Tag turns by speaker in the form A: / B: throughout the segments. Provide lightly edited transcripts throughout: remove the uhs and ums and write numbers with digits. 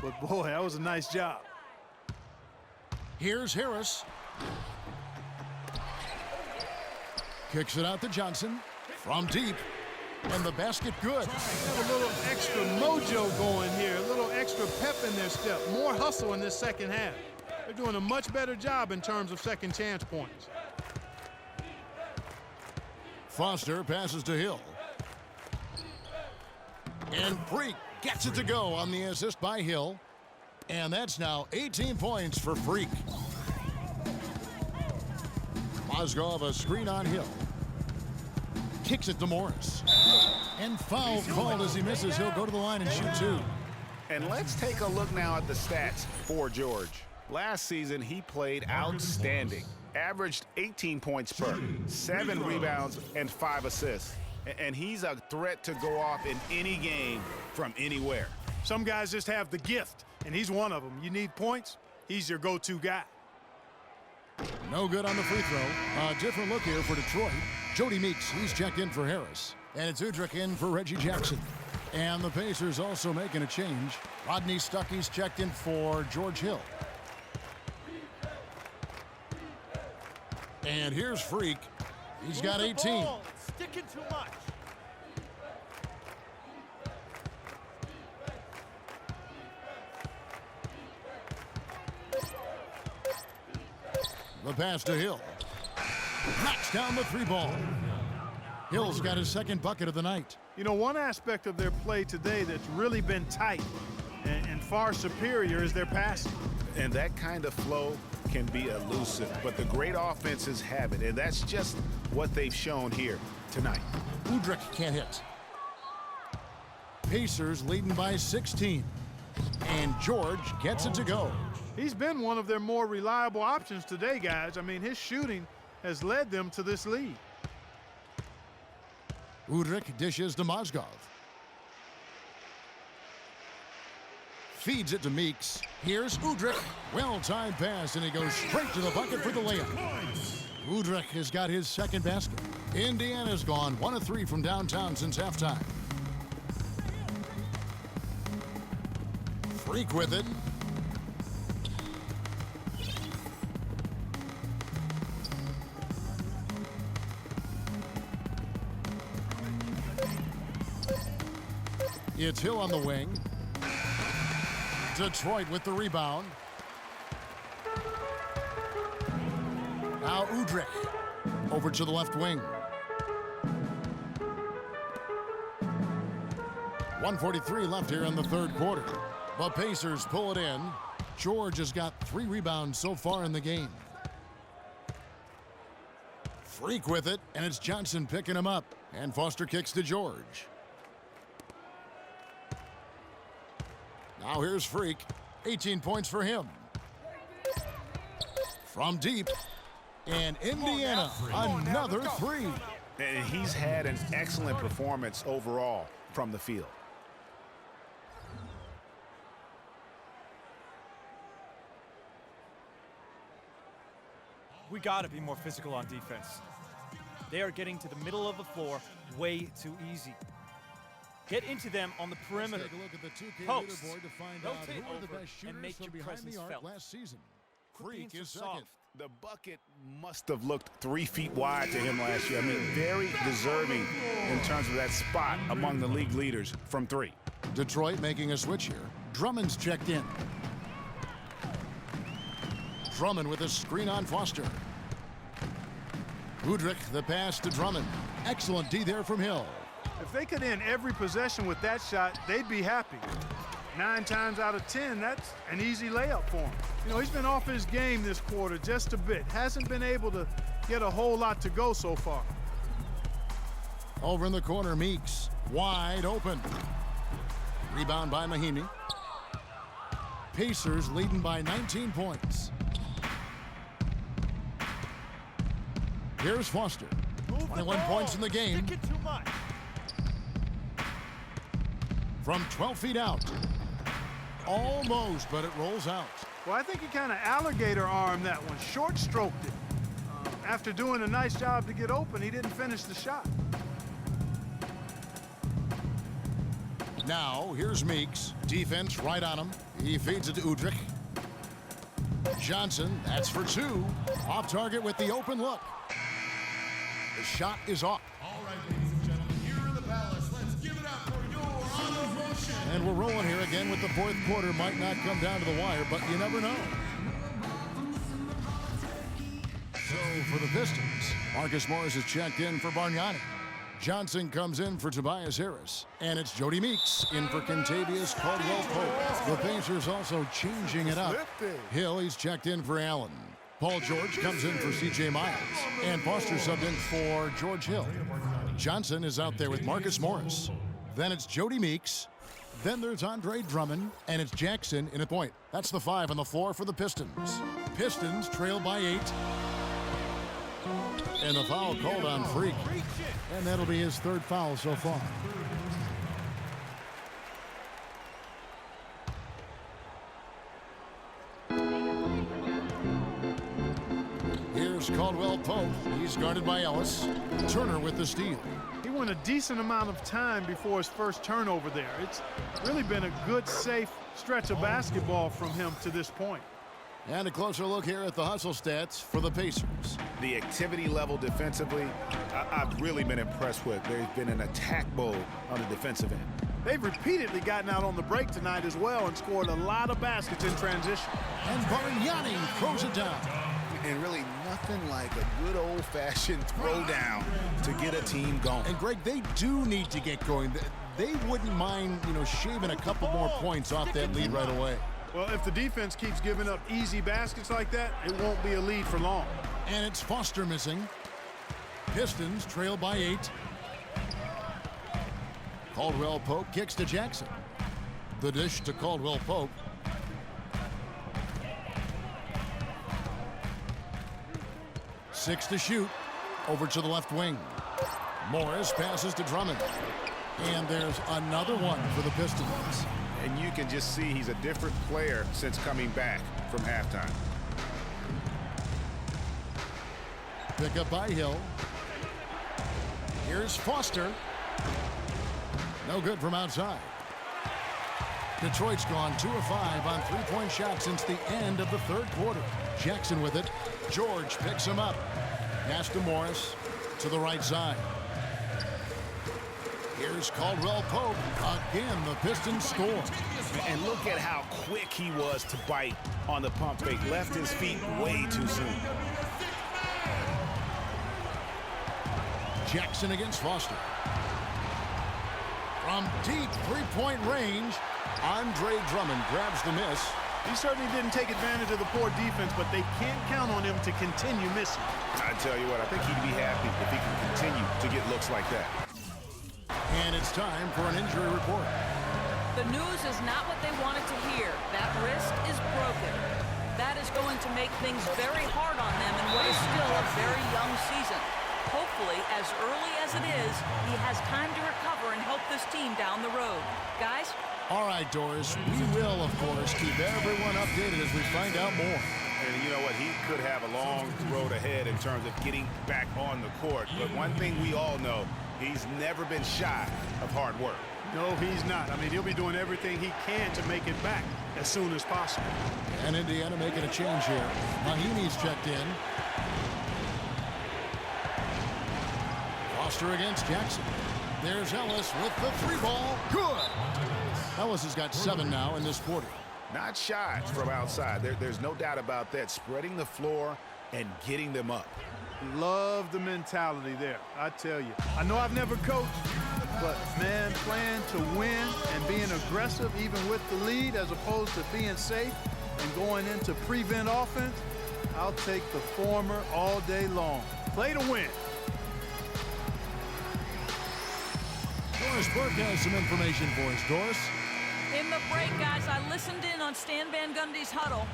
A: But boy, that was a nice job.
B: Here's Harris. Kicks it out to Johnson from deep. And the basket good.
A: Have a little extra mojo going here, a little extra pep in their step, more hustle in this second half. They're doing a much better job in terms of second chance points.
B: Foster passes to Hill. And Freak gets it to go on the assist by Hill. And that's now 18 points for Freak. Mozgov a screen on Hill. Kicks it to Morris. And foul called as he misses. He'll go to the line and shoot two.
C: And let's take a look now at the stats for George. Last season, he played outstanding. Averaged 18 points per, 7 rebounds, and 5 assists. And he's a threat to go off in any game from anywhere.
A: Some guys just have the gift, and he's one of them. You need points, he's your go-to guy.
B: No good on the free throw. A different look here for Detroit. Jody Meeks, he's checked in for Harris. And it's Udrich in for Reggie Jackson. And the Pacers also making a change. Rodney Stuckey's checked in for George Hill. And here's Freak. He's got 18.
D: It's sticking too much.
B: The pass to Hill. Knocks down the three ball. Hill's got his second bucket of the night.
A: You know, one aspect of their play today that's really been tight and far superior is their passing.
C: And that kind of flow can be elusive, but the great offenses have it, and that's just what they've shown here tonight.
B: Udrich can't hit. Pacers leading by 16. And George gets it to go.
A: He's been one of their more reliable options today, guys. I mean, his shooting has led them to this lead.
B: Udrich dishes to Mozgov. Feeds it to Meeks. Here's Udrich. Well-timed pass, and he goes straight to the bucket for the layup. Udrich has got his second basket. Indiana's gone 1 of 3 from downtown since halftime. Freak with it. It's Hill on the wing. Detroit with the rebound. Now Udrich over to the left wing. 1:43 left here in the third quarter. The Pacers pull it in. George has got 3 rebounds so far in the game. Freak with it, and it's Johnson picking him up. And Foster kicks to George. Now here's Freak. 18 points for him. From deep. And Indiana, another 3.
C: And he's had an excellent performance overall from the field.
D: We got to be more physical on defense. They are getting to the middle of the floor way too easy. Get into them on the perimeter.
B: Take a look at the 2K
D: Post.
B: leaderboard to find
D: Rotate
B: out who are the
D: over
B: best shooters
D: and make
B: from
D: your
B: behind
D: presence
B: the arc
D: felt.
B: last season.
D: Quit being
B: Freak is
D: so
B: second.
D: soft.
C: The bucket must have looked 3 feet wide to him last year. I mean, very deserving in terms of that spot among the league leaders from 3.
B: Detroit making a switch here. Drummond's checked in. Drummond with a screen on Foster. Udrich, the pass to Drummond. Excellent D there from Hill.
A: If they could end every possession with that shot, they'd be happy. 9 times out of 10, that's an easy layup for him. You know, he's been off his game this quarter just a bit. Hasn't been able to get a whole lot to go so far.
B: Over in the corner, Meeks. Wide open. Rebound by Mahinmi. Pacers leading by 19 points. Here's Foster. 21 points in the game.
D: Sticking too much.
B: From 12 feet out. Almost, but it rolls out.
A: Well, I think he kind of alligator armed that one, short stroked it. After doing a nice job to get open, he didn't finish the shot.
B: Now, here's Meeks. Defense right on him. He feeds it to Udrich. Johnson, that's for two. Off target with the open look. The shot is off.
E: All right, ladies and gentlemen, here in the Palace, let's give it up for your Honor Russian.
B: And we're rolling here again with the fourth quarter. Might not come down to the wire, but you never know. So for the Pistons, Marcus Morris is checked in for Bargnani. Johnson comes in for Tobias Harris. And it's Jody Meeks in for Kentavious Caldwell-Pope. The Pacers also changing it up. Hill, he's checked in for Allen. Paul George comes in for C.J. Miles. And Foster subbed in for George Hill. Johnson is out there with Marcus Morris. Then it's Jody Meeks. Then there's Andre Drummond. And it's Jackson in at point. That's the 5 on the floor for the Pistons. Pistons trail by 8. And the foul called on Freak. And that'll be his third foul so far. Here's Caldwell-Pope. He's guarded by Ellis. Turner with the steal.
A: He went a decent amount of time before his first turnover there. It's really been a good, safe stretch of basketball from him to this point.
B: And a closer look here at the hustle stats for the Pacers.
C: The activity level defensively, I've really been impressed with. There's been an attack mode on the defensive end.
A: They've repeatedly gotten out on the break tonight as well and scored a lot of baskets in transition.
B: And Bargnani throws it down.
C: And really nothing like a good old-fashioned throwdown to get a team going.
B: And Greg, they do need to get going. They wouldn't mind, shaving a couple more points off that lead right away.
A: Well, if the defense keeps giving up easy baskets like that, it won't be a lead for long.
B: And it's Foster missing. Pistons trail by 8. Caldwell-Pope kicks to Jackson. The dish to Caldwell-Pope. Six to shoot. Over to the left wing. Morris passes to Drummond. And there's another one for the Pistons.
C: And you can just see he's a different player since coming back from halftime.
B: Pick up by Hill. Here's Foster. No good from outside. Detroit's gone 2 of 5 on three-point shots since the end of the third quarter. Jackson with it. George picks him up. Pass to Morris to the right side. Here's Caldwell-Pope. Again, the Pistons score.
C: And look at how quick he was to bite on the pump fake. Left his feet way too soon.
B: Jackson against Foster. From deep three-point range, Andre Drummond grabs the miss.
A: He certainly didn't take advantage of the poor defense, but they can't count on him to continue missing.
C: I tell you what, I think he'd be happy if he can continue to get looks like that.
B: And it's time for an injury report.
F: The news is not what they wanted to hear. That wrist is broken. That is going to make things very hard on them in what is still a very young season. Hopefully, as early as it is, he has time to recover and help this team down the road. Guys?
B: All right, Doris, we will, of course, keep everyone updated as we find out more.
C: And you know what? He could have a long road ahead in terms of getting back on the court. But one thing we all know, he's never been shy of hard work.
A: No, he's not. I mean, he'll be doing everything he can to make it back as soon as possible.
B: And Indiana making a change here. Mahinmi's checked in. Foster against Jackson. There's Ellis with the three ball. Good. Ellis has got 7 now in this quarter.
C: Not shy from outside. There's no doubt about that. Spreading the floor and getting them up.
A: Love the mentality there, I tell you. I know I've never coached, but, man, playing to win and being aggressive even with the lead as opposed to being safe and going into prevent offense, I'll take the former all day long. Play to win.
B: Doris Burke has some information for us. Doris?
F: In the break, guys, I listened in on Stan Van Gundy's huddle.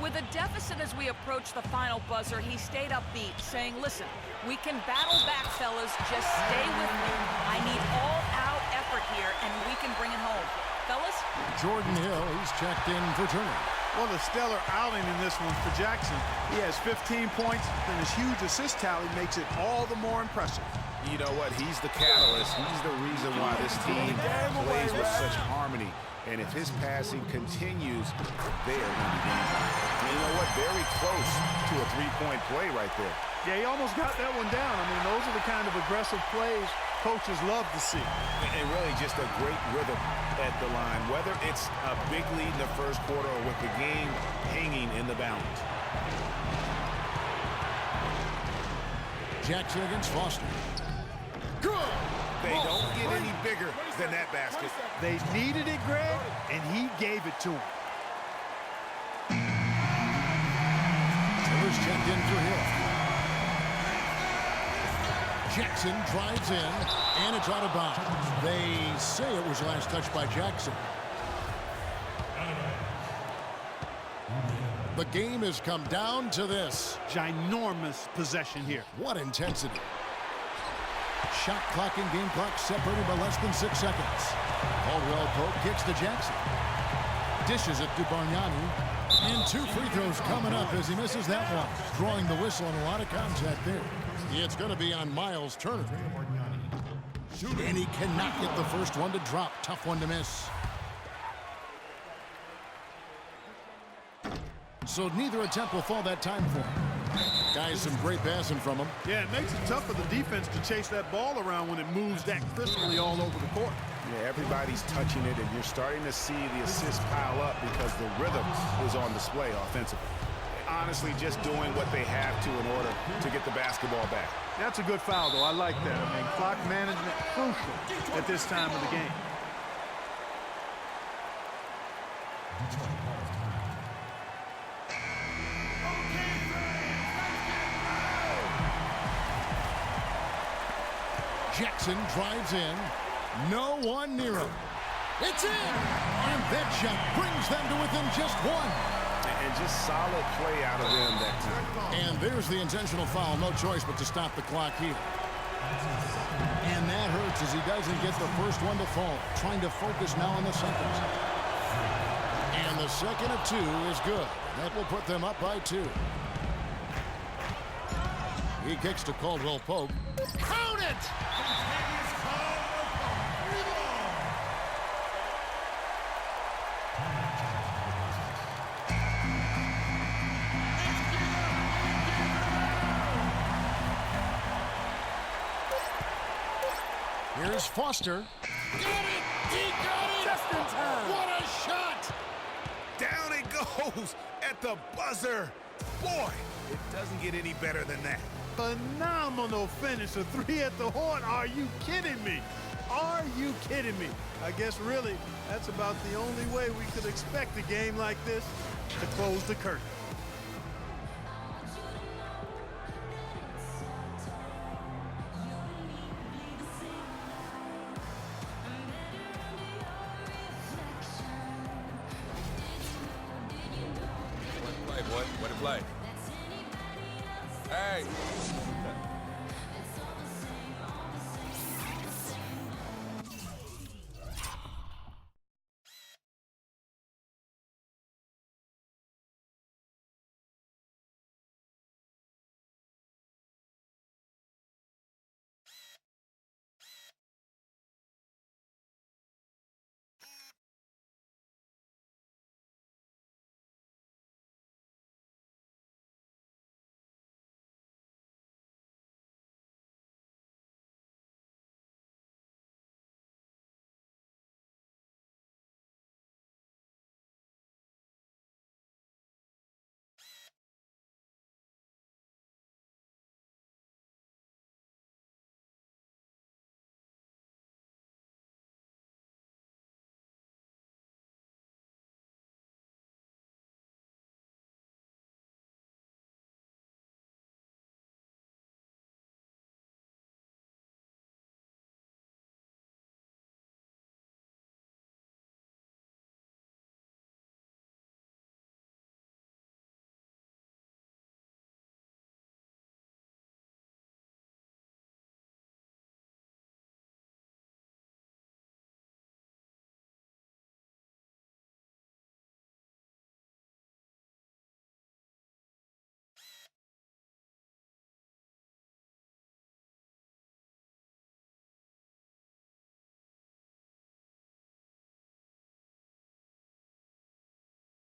F: With a deficit as we approach the final buzzer, he stayed upbeat, saying, listen, we can battle back, fellas. Just stay with me. I need all-out effort here, and we can bring it home. Fellas?
B: Jordan Hill, he's checked in for Turner.
A: Well, a stellar outing in this one for Jackson. He has 15 points, and his huge assist tally makes it all the more impressive.
C: You know what? He's the catalyst. He's the reason why this team plays with such harmony. And if his passing continues, they are going to be, you know what, very close to a three-point play right there.
A: Yeah, he almost got that one down. I mean, those are the kind of aggressive plays coaches love to see.
C: And really just a great rhythm at the line, whether it's a big lead in the first quarter or with the game hanging in the balance.
B: Jackson against Foster.
C: Good! They don't get any bigger than that basket.
A: They needed it, Greg, and he gave it to him.
B: Taylor's checked in for Hill. Jackson drives in, and it's out of bounds. They say it was last touched by Jackson. The game has come down to this.
A: Ginormous possession here.
B: What intensity. Shot clock and game clock separated by less than 6 seconds. Caldwell Pope kicks to Jackson. Dishes it to Bargnani. And 2 free throws coming up as he misses that one. Drawing the whistle on a lot of contact there. It's going to be on Miles Turner. And he cannot get the first one to drop. Tough one to miss. So neither attempt will fall that time for him. Guys, some great passing from him.
A: Yeah, it makes it tough for the defense to chase that ball around when it moves that crisply all over the court.
C: Yeah, everybody's touching it, and you're starting to see the assists pile up because the rhythm is on display offensively. Honestly, just doing what they have to in order to get the basketball back.
A: That's a good foul, though. I like that. I mean, clock management crucial at this time of the game.
B: Jackson drives in. No one near him. It's in! And that shot brings them to within just one.
C: And just solid play out of them that time.
B: And there's the intentional foul. No choice but to stop the clock here. And that hurts as he doesn't get the first one to fall. Trying to focus now on the second. And the second of 2 is good. That will put them up by 2. He kicks to Caldwell Pope. Count it! Here's Foster. Got it! He got it! Just in time! What a shot!
C: Down it goes at the buzzer. Boy, it doesn't get any better than that.
A: Phenomenal finish. A 3 at the horn. Are you kidding me? Are you kidding me? I guess really that's about the only way we could expect a game like this to close the curtain.
G: What a play. Hey,